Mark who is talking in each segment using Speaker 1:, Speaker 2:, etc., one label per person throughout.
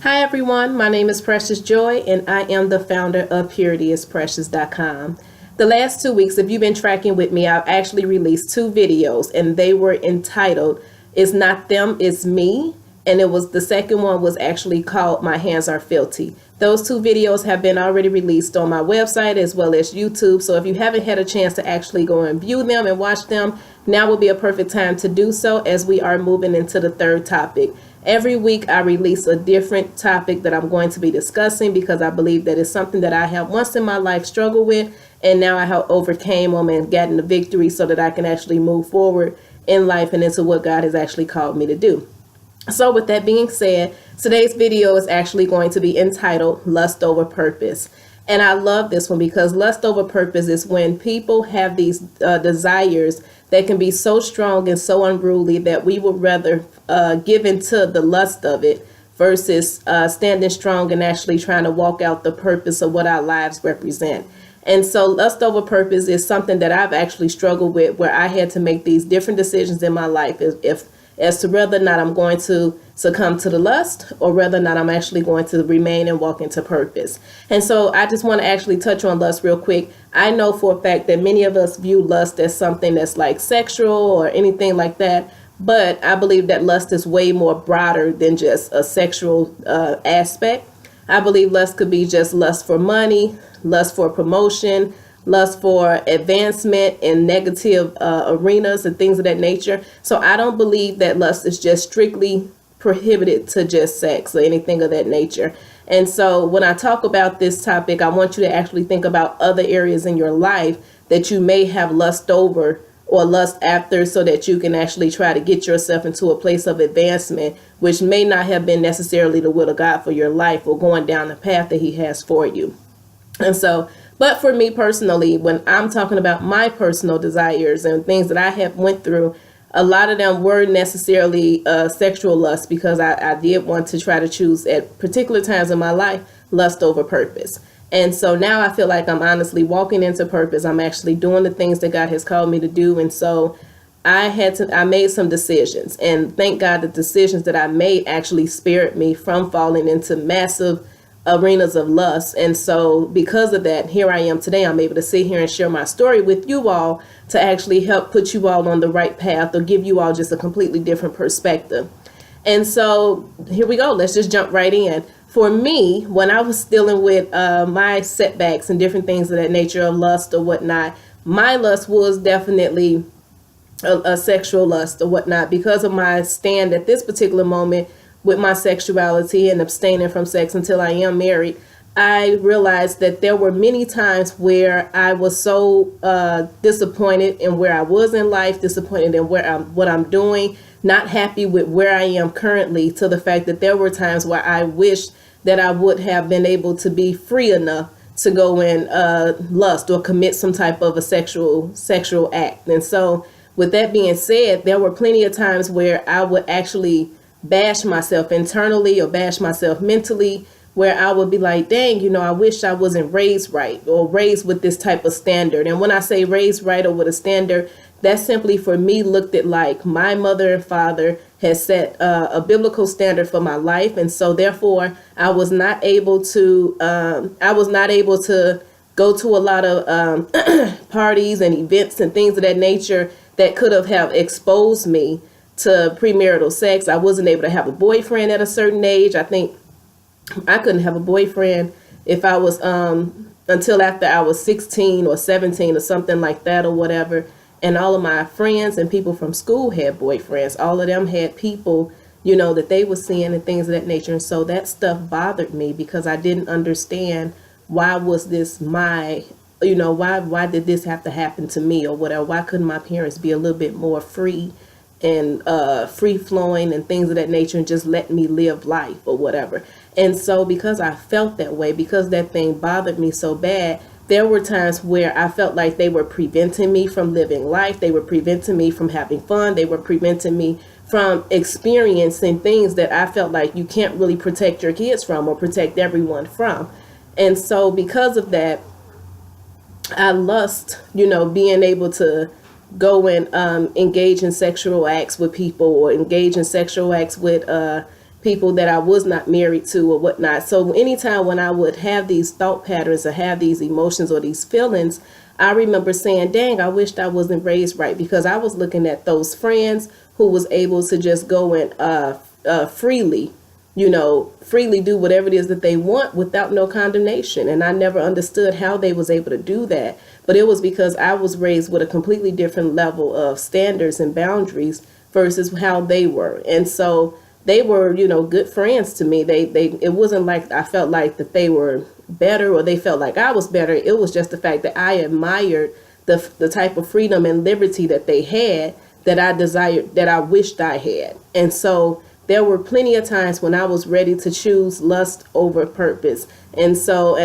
Speaker 1: Hi everyone, my name is Precious Joy and I am the founder of PurityIsPrecious.com. The last 2 weeks, if you've been tracking with me, I've actually released 2 videos and they were entitled It's Not Them, It's Me. And the second one was actually called My Hands Are Filthy. Those 2 videos have been already released on my website as well as YouTube. So if you haven't had a chance to actually go and view them and watch them, now would be a perfect time to do so as we are moving into the third topic. Every week I release a different topic that I'm going to be discussing because I believe that it's something that I have once in my life struggled with, and now I have overcame them and gotten the victory so that I can actually move forward in life and into what God has actually called me to do. So with that being said, today's video is actually going to be entitled Lust Over Purpose. And I love this one because lust over purpose is when people have these desires that can be so strong and so unruly that we would rather give into the lust of it versus standing strong and actually trying to walk out the purpose of what our lives represent. And so lust over purpose is something that I've actually struggled with, where I had to make these different decisions in my life as to whether or not I'm going to succumb to the lust or whether or not I'm actually going to remain and walk into purpose. And so I just want to actually touch on lust real quick. I know for a fact that many of us view lust as something that's like sexual or anything like that. But I believe that lust is way more broader than just a sexual aspect. I believe lust could be just lust for money, lust for promotion, lust for advancement in negative arenas and things of that nature. So I don't believe that lust is just strictly prohibited to just sex or anything of that nature. And so when I talk about this topic, I want you to actually think about other areas in your life that you may have lust over or lust after, so that you can actually try to get yourself into a place of advancement, which may not have been necessarily the will of God for your life or going down the path that He has for you. And so, but for me personally, when I'm talking about my personal desires and things that I have went through, a lot of them were necessarily sexual lust, because I did want to try to choose at particular times in my life lust over purpose. And so now I feel like I'm honestly walking into purpose. I'm actually doing the things that God has called me to do. And so I made some decisions, and thank God the decisions that I made actually spared me from falling into massive arenas of lust. And so because of that, here I am today. I'm able to sit here and share my story with you all to actually help put you all on the right path or give you all just a completely different perspective. And so here we go. Let's just jump right in. For me, when I was dealing with my setbacks and different things of that nature of lust or whatnot, my lust was definitely a sexual lust or whatnot, because of my stand at this particular moment with my sexuality and abstaining from sex until I am married. I realized that there were many times where I was so disappointed in where I was in life, disappointed in what I'm doing, not happy with where I am currently, to the fact that there were times where I wished that I would have been able to be free enough to go and lust or commit some type of a sexual act. And so with that being said, there were plenty of times where I would actually bash myself internally or bash myself mentally, where I would be like, dang, I wish I wasn't raised right or raised with this type of standard. And when I say raised right or with a standard, that simply for me looked at like my mother and father has set a biblical standard for my life. And so therefore I was not able to go to a lot of parties and events and things of that nature that could have exposed me to premarital sex. I wasn't able to have a boyfriend at a certain age. I think I couldn't have a boyfriend if I was until after I was 16 or 17 or something like that or whatever. And all of my friends and people from school had boyfriends. All of them had people, that they were seeing and things of that nature. And so that stuff bothered me because I didn't understand why was this why did this have to happen to me or whatever? Why couldn't my parents be a little bit more free and free flowing and things of that nature and just let me live life or whatever? And so because I felt that way, because that thing bothered me so bad, there were times where I felt like they were preventing me from living life. They were preventing me from having fun. They were preventing me from experiencing things that I felt like you can't really protect your kids from or protect everyone from. And so because of that, I lust, being able to go and engage in sexual acts with people or engage in sexual acts with people that I was not married to or whatnot. So anytime when I would have these thought patterns or have these emotions or these feelings, I remember saying, dang, I wished I wasn't raised right, because I was looking at those friends who was able to just go and freely, freely do whatever it is that they want without no condemnation. And I never understood how they was able to do that. But it was because I was raised with a completely different level of standards and boundaries versus how they were. And so they were, good friends to me. It wasn't like I felt like that they were better or they felt like I was better. It was just the fact that I admired the type of freedom and liberty that they had, that I desired, that I wished I had. And so there were plenty of times when I was ready to choose lust over purpose. And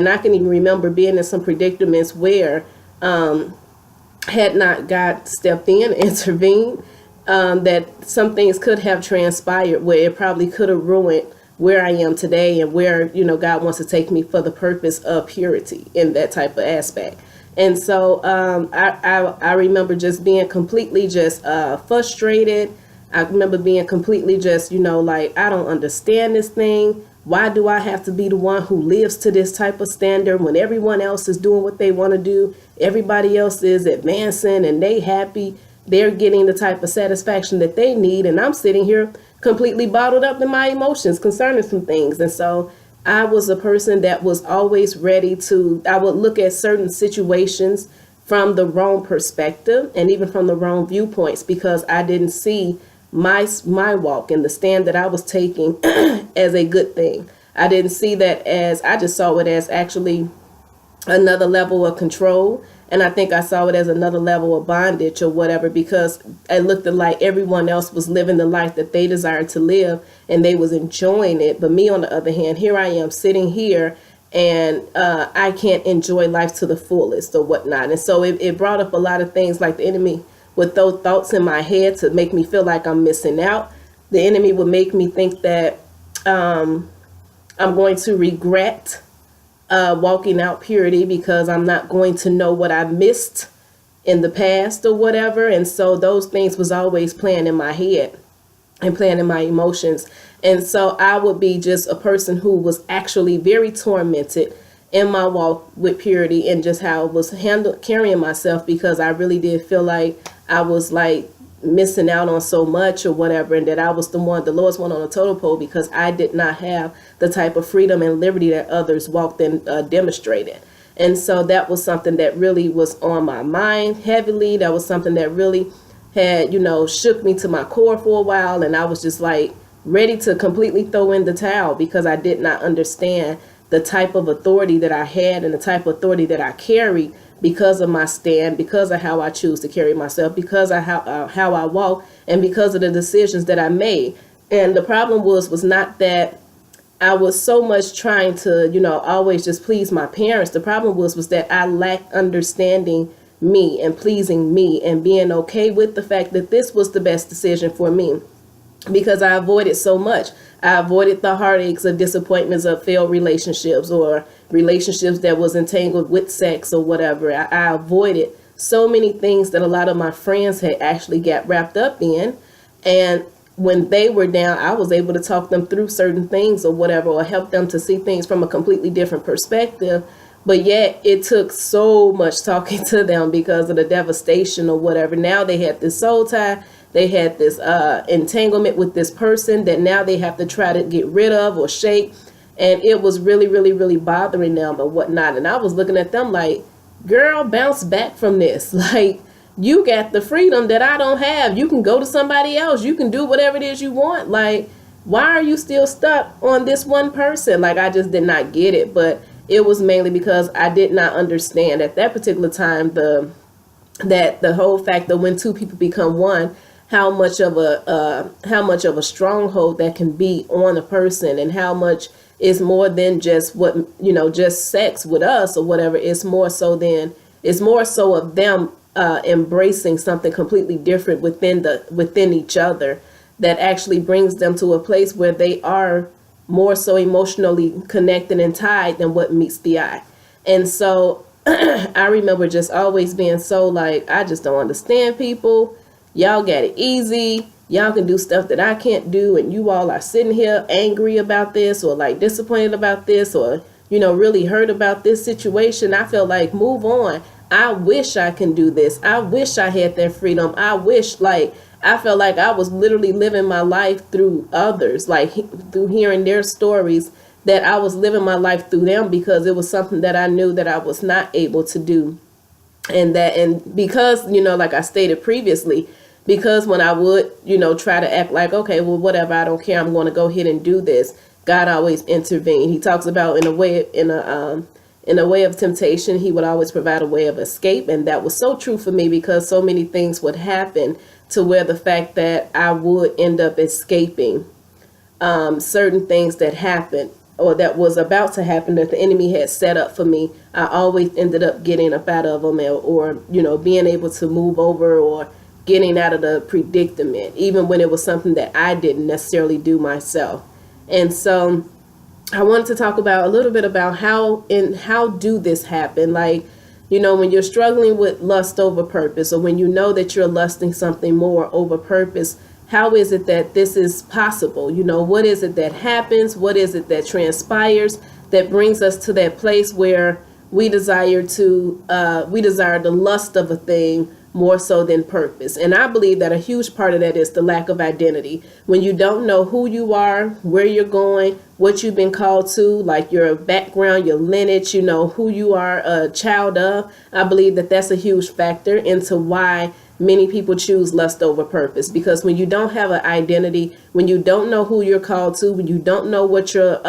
Speaker 1: I can even remember being in some predicaments where, had not God stepped in, intervened, that some things could have transpired where it probably could have ruined where I am today and where, God wants to take me for the purpose of purity in that type of aspect. And so I remember just being completely just frustrated. I remember being completely just, like, I don't understand this thing. Why do I have to be the one who lives to this type of standard when everyone else is doing what they want to do? Everybody else is advancing and they happy. They're getting the type of satisfaction that they need. And I'm sitting here completely bottled up in my emotions concerning some things. And so I was a person that was always ready I would look at certain situations from the wrong perspective and even from the wrong viewpoints, because I didn't see my walk and the stand that I was taking as a good thing. I didn't see that I just saw it as actually another level of control. And I think I saw it as another level of bondage or whatever, because it looked like everyone else was living the life that they desired to live and they was enjoying it. But me, on the other hand, here I am sitting here and I can't enjoy life to the fullest or whatnot. And so it brought up a lot of things, like the enemy would throw thoughts in my head to make me feel like I'm missing out. The enemy would make me think that I'm going to regret walking out purity because I'm not going to know what I missed in the past or whatever. And so those things was always playing in my head and playing in my emotions. And so I would be just a person who was actually very tormented in my walk with purity and just how I was carrying myself, because I really did feel like I was like missing out on so much or whatever, and that I was the lowest one on the totem pole, because I did not have the type of freedom and liberty that others walked and demonstrated. And so that was something that really was on my mind heavily. That was something that really had, shook me to my core for a while. And I was just like ready to completely throw in the towel, because I did not understand the type of authority that I had and the type of authority that I carry, because of my stand, because of how I choose to carry myself, because of how I walk, and because of the decisions that I made. And the problem was not that I was so much trying to, always just please my parents. The problem was that I lacked understanding me and pleasing me and being okay with the fact that this was the best decision for me, because I avoided so much. I avoided the heartaches or disappointments of failed relationships or relationships that was entangled with sex or whatever. I avoided so many things that a lot of my friends had actually got wrapped up in. And when they were down, I was able to talk them through certain things or whatever, or help them to see things from a completely different perspective. But yet it took so much talking to them because of the devastation or whatever. Now they had this soul tie. They had this entanglement with this person that now they have to try to get rid of or shake. And it was really, really, really bothering them and whatnot. And I was looking at them like, girl, bounce back from this. Like, you got the freedom that I don't have. You can go to somebody else. You can do whatever it is you want. Like, why are you still stuck on this one person? Like, I just did not get it. But it was mainly because I did not understand at that particular time that the whole fact that when two people become one, how much of a stronghold that can be on a person, and how much is more than just just sex with us or whatever. It's more so of them embracing something completely different within each other, that actually brings them to a place where they are more so emotionally connected and tied than what meets the eye. And so I remember just always being so like, I just don't understand people. Y'all got it easy. y'all can do stuff that I can't do, and you all are sitting here angry about this, or like disappointed about this, or really hurt about this situation. I feel like, move on. I wish I can do this. I wish I had that freedom. I wish, like, I felt like I was literally living my life through others, like through hearing their stories, that I was living my life through them, because it was something that I knew that I was not able to do. And because, like I stated previously, because when I would, try to act like, okay, well, whatever, I don't care, I'm going to go ahead and do this, God always intervened. He talks about in a way of temptation, he would always provide a way of escape. And that was so true for me, because so many things would happen to where the fact that I would end up escaping certain things that happened, or that was about to happen, that the enemy had set up for me. I always ended up getting up out of them, or being able to move over, or getting out of the predicament, even when it was something that I didn't necessarily do myself. And so I wanted to talk about a little bit about how do this happen. Like, when you're struggling with lust over purpose, or when you know that you're lusting something more over purpose, how is it that this is possible? What is it that happens? What is it that transpires that brings us to that place where we desire the lust of a thing more so than purpose? And I believe that a huge part of that is the lack of identity. When you don't know who you are, where you're going, what you've been called to, like your background, your lineage, who you are a child of, I believe that that's a huge factor into why many people choose lust over purpose. Because when you don't have an identity, when you don't know who you're called to, when you don't know what your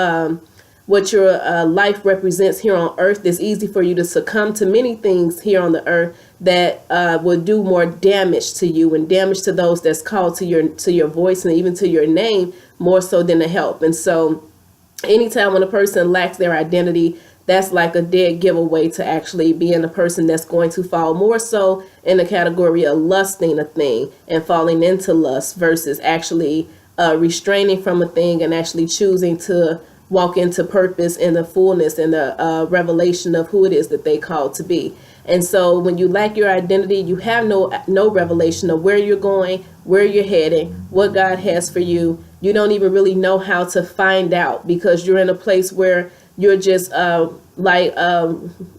Speaker 1: life represents here on earth, it's easy for you to succumb to many things here on the earth that will do more damage to you, and damage to those that's called to your voice, and even to your name, more so than to help. And so anytime when a person lacks their identity, that's like a dead giveaway to actually being a person that's going to fall more so in the category of lusting a thing and falling into lust, versus actually restraining from a thing and actually choosing to walk into purpose and the fullness and the revelation of who it is that they called to be. And so when you lack your identity, you have no revelation of where you're going, where you're heading, what God has for you. You don't even really know how to find out, because you're in a place where you're just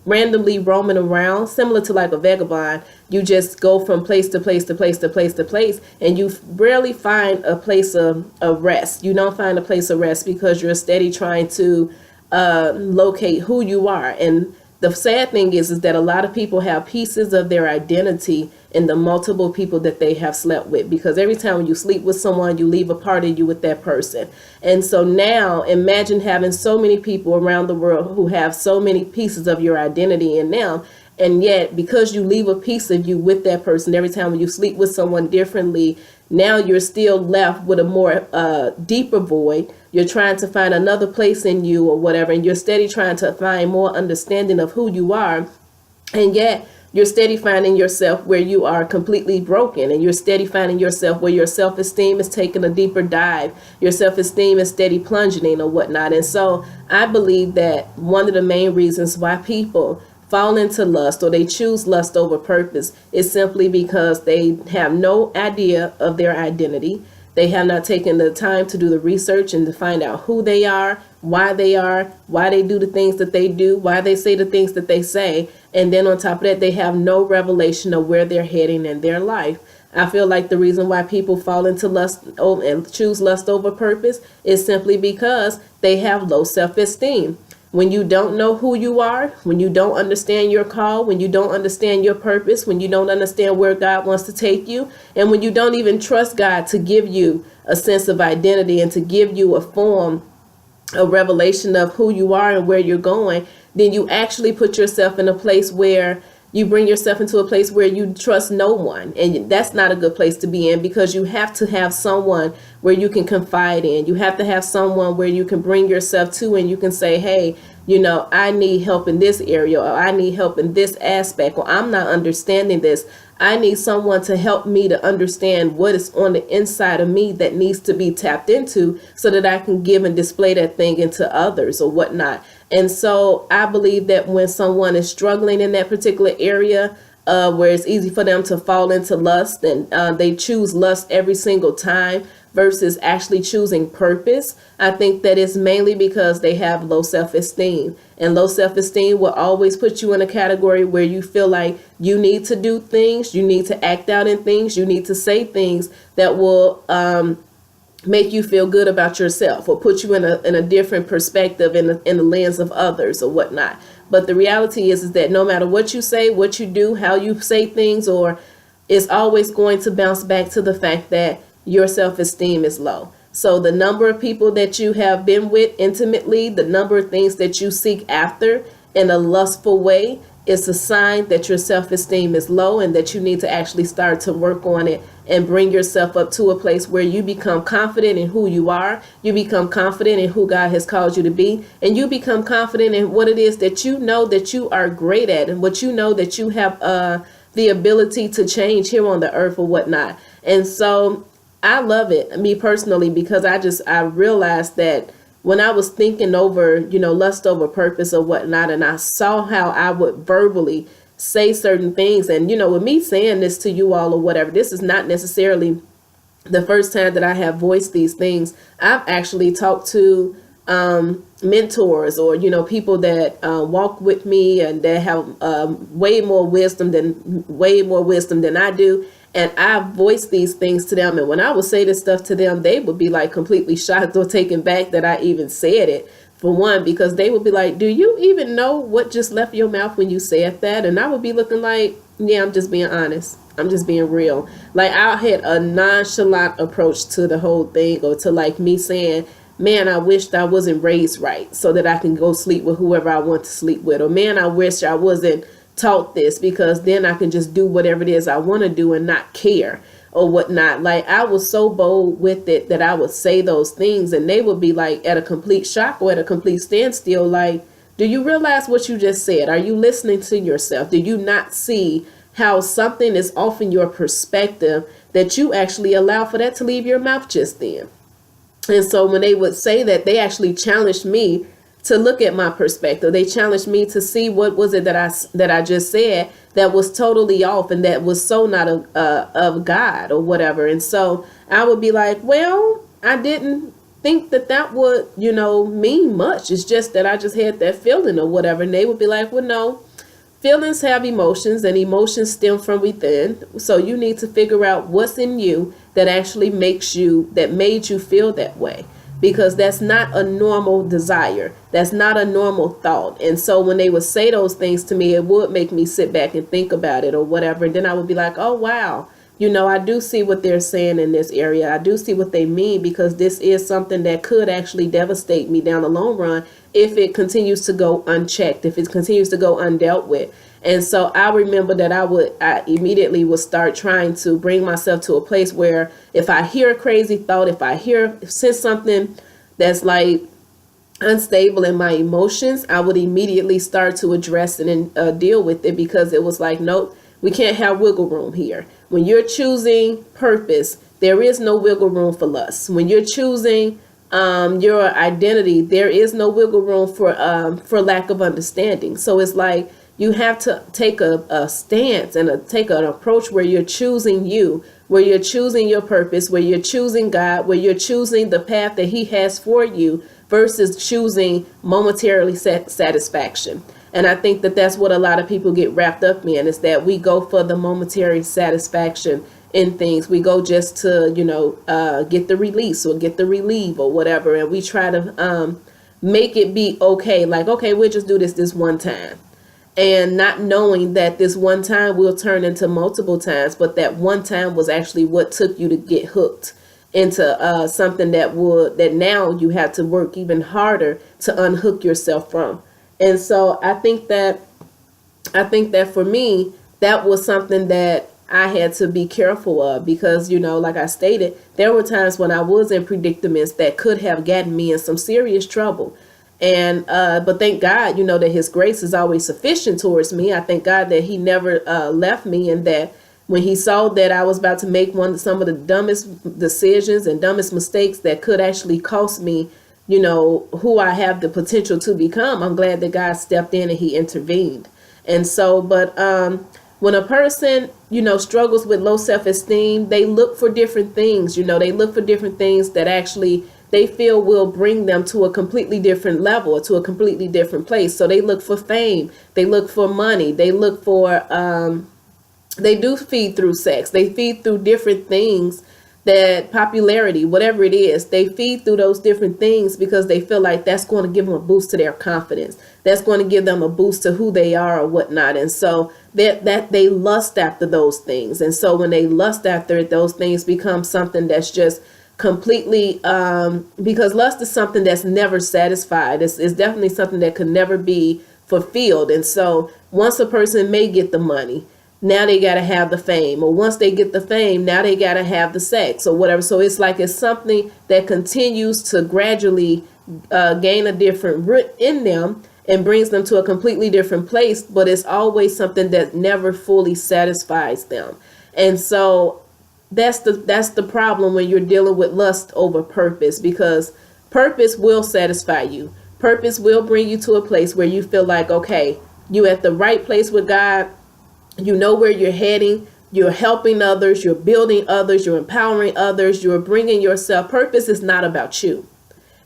Speaker 1: randomly roaming around, similar to like a vagabond. You just go from place to place to place to place to place, and you rarely find a place of rest. You don't find a place of rest because you're steady trying to locate who you are. And the sad thing is that a lot of people have pieces of their identity in the multiple people that they have slept with, because every time you sleep with someone, you leave a part of you with that person. And so now imagine having so many people around the world who have so many pieces of your identity in them. And yet, because you leave a piece of you with that person every time when you sleep with someone differently, now you're still left with a more deeper void. You're trying to find another place in you or whatever, and you're steady trying to find more understanding of who you are. And yet you're steady finding yourself where you are completely broken, and you're steady finding yourself where your self-esteem is taking a deeper dive. Your self-esteem is steady plunging or whatnot. And so I believe that one of the main reasons why people fall into lust, or they choose lust over purpose, is simply because they have no idea of their identity. They have not taken the time to do the research and to find out who they are, why they do the things that they do, why they say the things that they say. And then on top of that, they have no revelation of where they're heading in their life. I feel like the reason why people fall into lust and choose lust over purpose is simply because they have low self-esteem. When you don't know who you are, when you don't understand your call, when you don't understand your purpose, when you don't understand where God wants to take you, and when you don't even trust God to give you a sense of identity and to give you a form, a revelation of who you are and where you're going, then you actually put yourself in a place where you bring yourself into a place where you trust no one. And that's not a good place to be in, because you have to have someone where you can confide in. You have to have someone where you can bring yourself to, and you can say, hey, I need help in this area, or I need help in this aspect, or I'm not understanding this. I need someone to help me to understand what is on the inside of me that needs to be tapped into, so that I can give and display that thing into others or whatnot. And so I believe that when someone is struggling in that particular area, where it's easy for them to fall into lust, and they choose lust every single time versus actually choosing purpose. I think that it's mainly because they have low self-esteem, and low self-esteem will always put you in a category where you feel like you need to do things, you need to act out in things, you need to say things that will make you feel good about yourself or put you in a different perspective in the lens of others or whatnot. But the reality is that no matter what you say, what you do, how you say things, or it's always going to bounce back to the fact that your self-esteem is low. So the number of people that you have been with intimately, the number of things that you seek after in a lustful way, is a sign that your self-esteem is low and that you need to actually start to work on it and bring yourself up to a place where you become confident in who you are, you become confident in who God has called you to be, and you become confident in what it is that you know that you are great at and what you know that you have the ability to change here on the earth or whatnot. And so I love it, me personally, because I realized that when I was thinking over, lust over purpose or whatnot, and I saw how I would verbally say certain things, and, with me saying this to you all or whatever, this is not necessarily the first time that I have voiced these things. I've actually talked to mentors or, people that walk with me and that have way more wisdom than I do. And I voiced these things to them. And when I would say this stuff to them, they would be like completely shocked or taken back that I even said it. For one, because they would be like, do you even know what just left your mouth when you said that? And I would be looking like, yeah, I'm just being honest. I'm just being real. Like, I had a nonchalant approach to the whole thing, or to like me saying, man, I wished I wasn't raised right so that I can go sleep with whoever I want to sleep with. Or man, I wish I wasn't taught this because then I can just do whatever it is I want to do and not care or whatnot. Like, I was so bold with it that I would say those things and they would be like at a complete shock or at a complete standstill. Like, do you realize what you just said? Are you listening to yourself? Do you not see how something is off in your perspective that you actually allow for that to leave your mouth just then? And so when they would say that, they actually challenged me to look at my perspective. They challenged me to see what was it that I just said that was totally off and that was so not of God or whatever. And so I would be like, well, I didn't think that would, mean much. It's just that I just had that feeling or whatever. And they would be like, well, no, feelings have emotions and emotions stem from within. So you need to figure out what's in you that actually made you feel that way. Because that's not a normal desire. That's not a normal thought. And so when they would say those things to me, it would make me sit back and think about it or whatever. And then I would be like, oh, wow, I do see what they're saying in this area. I do see what they mean, because this is something that could actually devastate me down the long run if it continues to go unchecked, if it continues to go undealt with. And so I remember that I immediately would start trying to bring myself to a place where if I hear a crazy thought, if I sense something that's like unstable in my emotions, I would immediately start to address it and deal with it, because it was like, nope, we can't have wiggle room here. When you're choosing purpose, there is no wiggle room for lust. When you're choosing your identity, there is no wiggle room for lack of understanding. So it's like, you have to take a stance and take an approach where you're choosing you, where you're choosing your purpose, where you're choosing God, where you're choosing the path that He has for you versus choosing momentarily satisfaction. And I think that that's what a lot of people get wrapped up in, is that we go for the momentary satisfaction in things. We go just to, get the release or get the relief or whatever. And we try to make it be okay. Like, okay, we'll just do this one time. And not knowing that this one time will turn into multiple times, but that one time was actually what took you to get hooked into something that now you have to work even harder to unhook yourself from. And so I think that for me, that was something that I had to be careful of, because, like I stated, there were times when I was in predicaments that could have gotten me in some serious trouble. And but thank God, that His grace is always sufficient towards me. I thank God that He never left me, and that when He saw that I was about to make some of the dumbest decisions and dumbest mistakes that could actually cost me, who I have the potential to become, I'm glad that God stepped in and He intervened. And so, but when a person, struggles with low self-esteem, they look for different things. They look for different things that actually they feel will bring them to a completely different level or to a completely different place. So they look for fame, they look for money, they look for they do feed through sex, they feed through different things, that popularity, whatever it is, they feed through those different things because they feel like that's going to give them a boost to their confidence. That's going to give them a boost to who they are or whatnot. And so that they lust after those things. And so when they lust after it, those things become something that's just completely, because lust is something that's never satisfied. It's definitely something that could never be fulfilled. And so once a person may get the money, now they got to have the fame, or once they get the fame, now they got to have the sex or whatever. So it's like it's something that continues to gradually gain a different root in them and brings them to a completely different place, but it's always something that never fully satisfies them. And so that's the problem when you're dealing with lust over purpose, because purpose will satisfy you. Purpose will bring you to a place where you feel like, okay, you at the right place with God. You know where you're heading. You're helping others. You're building others. You're empowering others. You're bringing yourself. Purpose is not about you.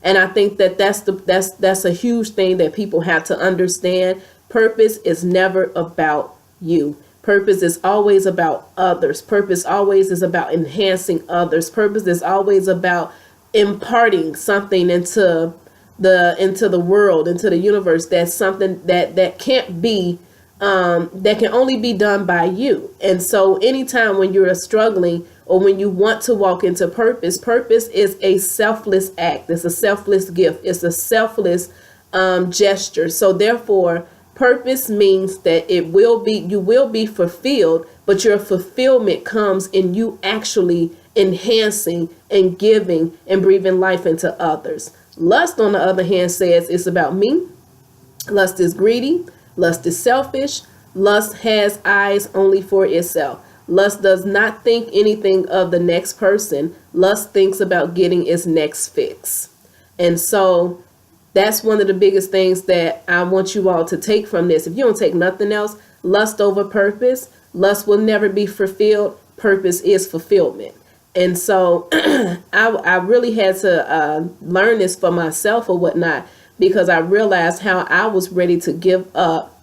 Speaker 1: And I think that that's a huge thing that people have to understand. Purpose is never about you. Purpose is always about others. Purpose always is about enhancing others. Purpose is always about imparting something into the world, into the universe. That's something that can't be that can only be done by you. And so anytime when you're struggling or when you want to walk into purpose, purpose is a selfless act. It's a selfless gift. It's a selfless gesture. So therefore, purpose means that you will be fulfilled, but your fulfillment comes in you actually enhancing and giving and breathing life into others. Lust, on the other hand, says it's about me. Lust is greedy. Lust is selfish. Lust has eyes only for itself. Lust does not think anything of the next person. Lust thinks about getting its next fix. And so that's one of the biggest things that I want you all to take from this. If you don't take nothing else, lust over purpose. Lust will never be fulfilled. Purpose is fulfillment. And so I really had to learn this for myself or whatnot, because I realized how I was ready to give up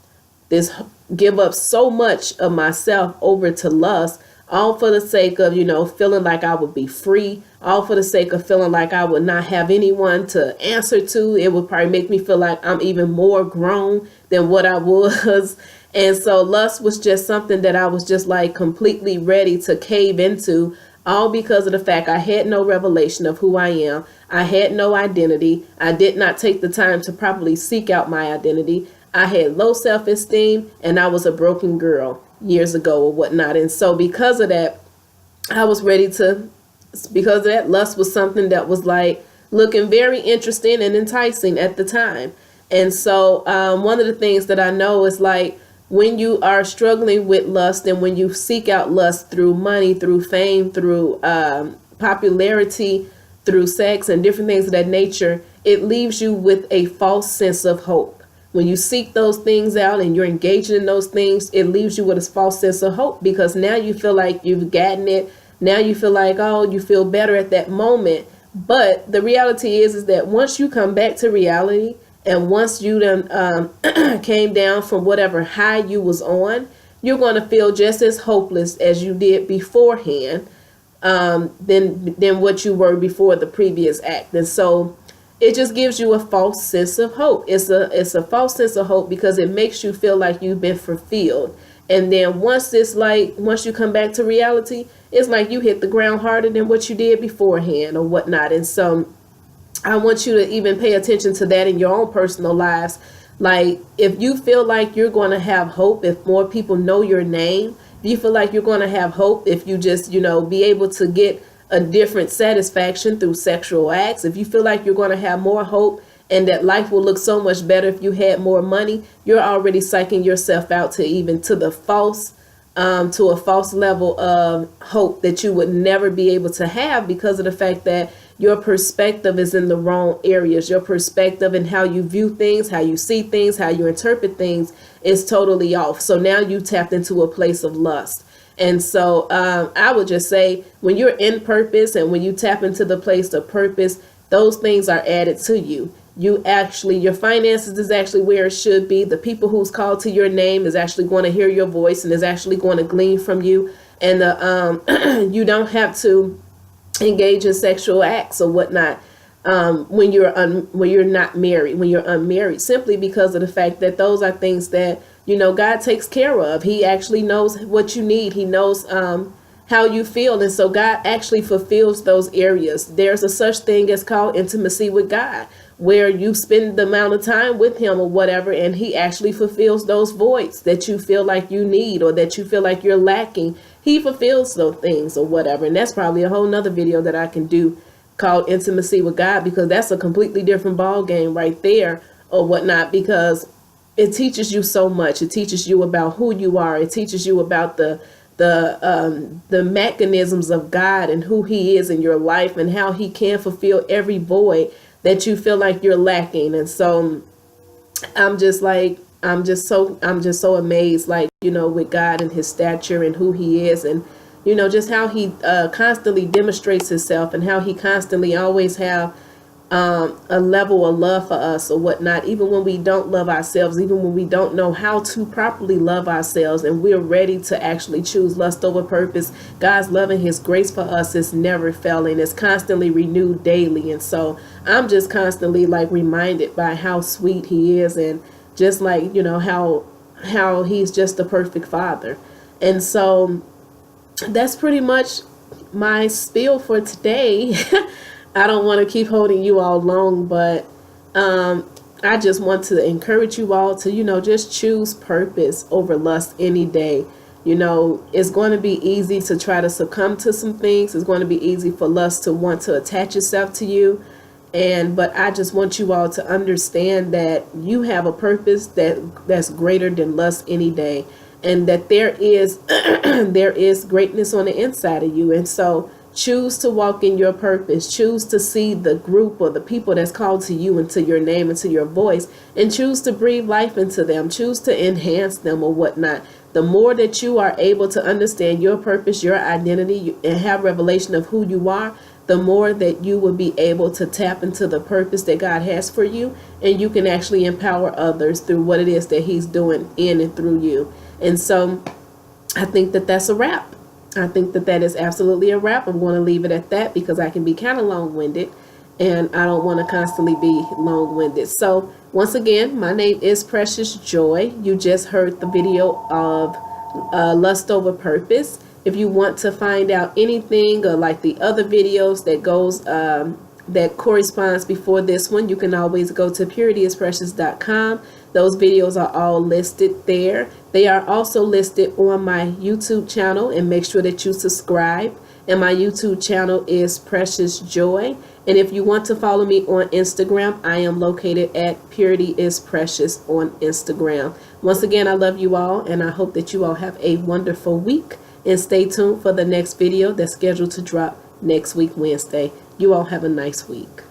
Speaker 1: so much of myself over to lust, all for the sake of, feeling like I would be free, all for the sake of feeling like I would not have anyone to answer to. It would probably make me feel like I'm even more grown than what I was. And so lust was just something that I was just like completely ready to cave into, all because of the fact I had no revelation of who I am. I had no identity. I did not take the time to properly seek out my identity. I had low self-esteem, and I was a broken girl years ago or whatnot. And so because of that, because of that, lust was something that was like looking very interesting and enticing at the time. And so one of the things that I know is like, when you are struggling with lust and when you seek out lust through money, through fame, through popularity, through sex and different things of that nature, it leaves you with a false sense of hope. When you seek those things out and you're engaging in those things, it leaves you with a false sense of hope, because now you feel like you've gotten it. Now you feel like, oh, you feel better at that moment. But the reality is that once you come back to reality, and once you done came down from whatever high you was on, you're going to feel just as hopeless as you did beforehand, than what you were before the previous act. And so it just gives you a false sense of hope. It's a false sense of hope because it makes you feel like you've been fulfilled. And then once you come back to reality, it's like you hit the ground harder than what you did beforehand or whatnot. And so I want you to even pay attention to that in your own personal lives. Like, if you feel like you're going to have hope if more people know your name, if you feel like you're going to have hope if you just, be able to get a different satisfaction through sexual acts, if you feel like you're going to have more hope and that life will look so much better if you had more money, you're already psyching yourself out to a false level of hope that you would never be able to have, because of the fact that your perspective is in the wrong areas. Your perspective and how you view things, how you see things, how you interpret things is totally off. So now you tapped into a place of lust. And so I would just say, when you're in purpose and when you tap into the place of purpose, those things are added to you. You actually, your finances is actually where it should be. The people who's called to your name is actually going to hear your voice and is actually going to glean from you. And you don't have to engage in sexual acts or whatnot when you're not married, when you're unmarried, simply because of the fact that those are things that, you know, God takes care of. He actually knows what you need. He knows how you feel. And so God actually fulfills those areas. There's a such thing as called intimacy with God, where you spend the amount of time with him or whatever, and he actually fulfills those voids that you feel like you need or that you feel like you're lacking. He fulfills those things or whatever. And that's probably a whole nother video that I can do called intimacy with God, because that's a completely different ball game right there or whatnot, because it teaches you so much. It teaches you about who you are. It teaches you about the mechanisms of God and who he is in your life and how he can fulfill every void that you feel like you're lacking. And so I'm just so amazed, like, you know, with God and his stature and who he is, and, you know, just how he constantly demonstrates himself and how he constantly always have a level of love for us or whatnot, even when we don't love ourselves, even when we don't know how to properly love ourselves, and we're ready to actually choose lust over purpose. God's love and his grace for us is never failing. It's constantly renewed daily. And so I'm just constantly like reminded by how sweet he is, and just like, you know, how he's just a perfect father. And so that's pretty much my spiel for today. I don't want to keep holding you all long, but I just want to encourage you all to, you know, just choose purpose over lust any day. You know, it's going to be easy to try to succumb to some things. It's going to be easy for lust to want to attach itself to you. But I just want you all to understand that you have a purpose that's greater than lust any day, and that there is there is greatness on the inside of you. And so choose to walk in your purpose. Choose to see the group or the people that's called to you and to your name and to your voice, and choose to breathe life into them. Choose to enhance them or whatnot. The more that you are able to understand your purpose, your identity, and have revelation of who you are, the more that you will be able to tap into the purpose that God has for you, and you can actually empower others through what it is that he's doing in and through you. And so I think that that's a wrap. I think that that is absolutely a wrap. I'm going to leave it at that, because I can be kind of long-winded, and I don't want to constantly be long-winded. So once again, my name is Precious Joy. You just heard the video of Lust Over Purpose. If you want to find out anything or like the other videos that goes that corresponds before this one, you can always go to purityisprecious.com. Those videos are all listed there. They are also listed on my YouTube channel, and make sure that you subscribe. And my YouTube channel is Precious Joy. And if you want to follow me on Instagram, I am located at Purity is Precious on Instagram. Once again, I love you all, and I hope that you all have a wonderful week. And stay tuned for the next video that's scheduled to drop next week, Wednesday. You all have a nice week.